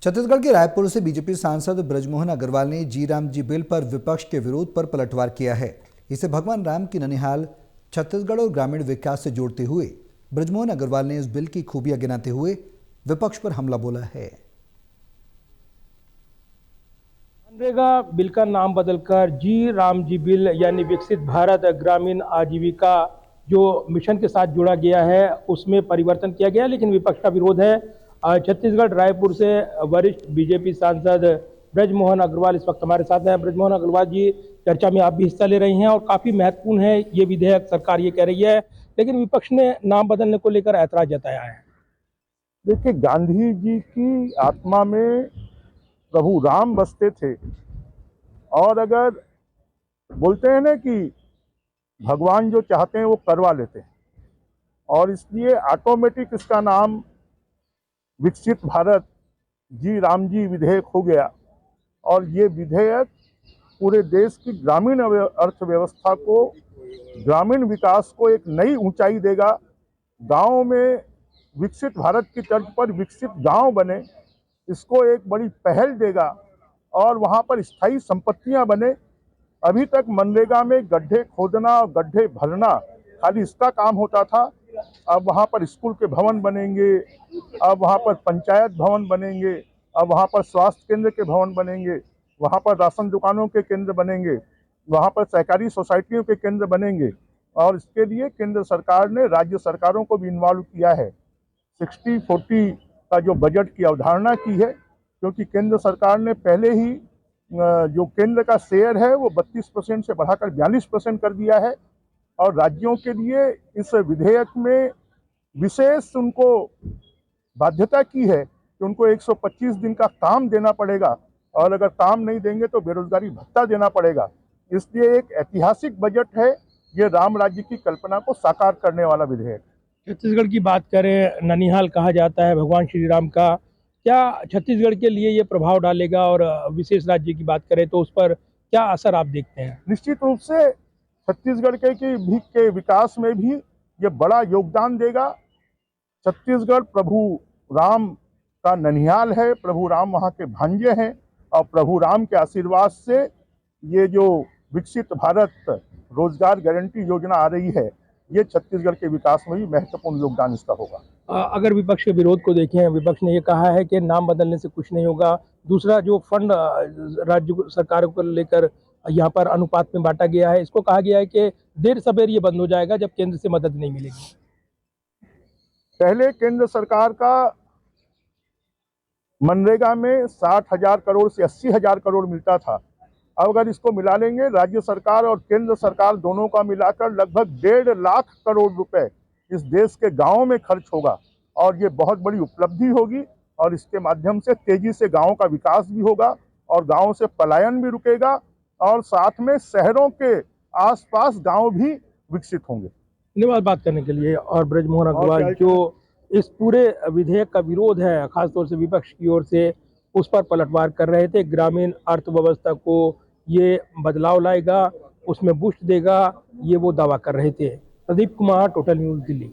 छत्तीसगढ़ के रायपुर से बीजेपी सांसद बृजमोहन अग्रवाल ने जी राम जी बिल पर विपक्ष के विरोध पर पलटवार किया है। इसे भगवान राम की ननिहाल छत्तीसगढ़ और ग्रामीण विकास से जोड़ते हुए बृजमोहन अग्रवाल ने इस बिल की खूबियां गिनाते हुए विपक्ष पर हमला बोला है। मनरेगा बिल का नाम बदलकर जी राम जी बिल यानी विकसित भारत ग्रामीण आजीविका जो मिशन के साथ जोड़ा गया है उसमें परिवर्तन किया गया, लेकिन विपक्ष का विरोध है। छत्तीसगढ़ रायपुर से वरिष्ठ बीजेपी सांसद बृजमोहन अग्रवाल इस वक्त हमारे साथ हैं। बृजमोहन अग्रवाल जी, चर्चा में आप भी हिस्सा ले रही हैं और काफी महत्वपूर्ण है ये विधेयक, सरकार ये कह रही है, लेकिन विपक्ष ने नाम बदलने को लेकर ऐतराज जताया है। देखिए, गांधी जी की आत्मा में प्रभु राम बसते थे और अगर बोलते हैं ना कि भगवान जो चाहते हैं वो करवा लेते हैं, और इसलिए ऑटोमेटिक इसका नाम विकसित भारत जी राम जी विधेयक हो गया। और ये विधेयक पूरे देश की ग्रामीण अर्थव्यवस्था को, ग्रामीण विकास को एक नई ऊंचाई देगा। गांव में विकसित भारत की तर्ज पर विकसित गांव बने, इसको एक बड़ी पहल देगा और वहां पर स्थायी संपत्तियां बने। अभी तक मनरेगा में गड्ढे खोदना और गड्ढे भरना खाली इसका काम होता था। अब वहां पर स्कूल के भवन बनेंगे, अब वहां पर पंचायत भवन बनेंगे, अब वहां पर स्वास्थ्य केंद्र के भवन बनेंगे, वहां पर राशन दुकानों के केंद्र बनेंगे, वहां पर सहकारी सोसाइटियों के केंद्र बनेंगे। और इसके लिए केंद्र सरकार ने राज्य सरकारों को भी इन्वॉल्व किया है। 60-40 का जो बजट की अवधारणा की है, क्योंकि केंद्र सरकार ने पहले ही जो केंद्र का शेयर है वो 32% से बढ़ाकर 42% कर दिया है। और राज्यों के लिए इस विधेयक में विशेष उनको बाध्यता की है कि उनको 125 दिन का काम देना पड़ेगा, और अगर काम नहीं देंगे तो बेरोजगारी भत्ता देना पड़ेगा। इसलिए एक ऐतिहासिक बजट है, ये राम राज्य की कल्पना को साकार करने वाला विधेयक। छत्तीसगढ़ की बात करें, ननिहाल कहा जाता है भगवान श्री राम का, क्या छत्तीसगढ़ के लिए ये प्रभाव डालेगा? और विशेष राज्य की बात करें तो उस पर क्या असर आप देखते हैं? निश्चित रूप से छत्तीसगढ़ के विकास में भी ये बड़ा योगदान देगा। छत्तीसगढ़ प्रभु राम का ननिहाल है, प्रभु राम वहाँ के भांजे हैं, और प्रभु राम के आशीर्वाद से ये जो विकसित भारत रोजगार गारंटी योजना आ रही है, ये छत्तीसगढ़ के विकास में भी महत्वपूर्ण योगदान इसका होगा। अगर विपक्ष के विरोध को देखें, विपक्ष ने ये कहा है कि नाम बदलने से कुछ नहीं होगा। दूसरा, जो फंड राज्य सरकार को लेकर यहाँ पर अनुपात में बांटा गया है, इसको कहा गया है कि देर सबेर ये बंद हो जाएगा जब केंद्र से मदद नहीं मिलेगी। पहले केंद्र सरकार का मनरेगा में 60,000 करोड़ से 80,000 करोड़ मिलता था। अब अगर इसको मिला लेंगे, राज्य सरकार और केंद्र सरकार दोनों का मिलाकर लगभग 1.5 लाख करोड़ रुपए इस देश के गांवों में खर्च होगा, और ये बहुत बड़ी उपलब्धि होगी। और इसके माध्यम से तेजी से गांवों का विकास भी होगा और गांवों से पलायन भी रुकेगा, और साथ में शहरों के आसपास गांव भी विकसित होंगे। धन्यवाद बात करने के लिए। और बृजमोहन अग्रवाल जो इस पूरे विधेयक का विरोध है खासतौर से विपक्ष की ओर से, उस पर पलटवार कर रहे थे। ग्रामीण अर्थव्यवस्था को ये बदलाव लाएगा, उसमें बूस्ट देगा, ये वो दावा कर रहे थे। Pradeep Kumar, total news, Delhi.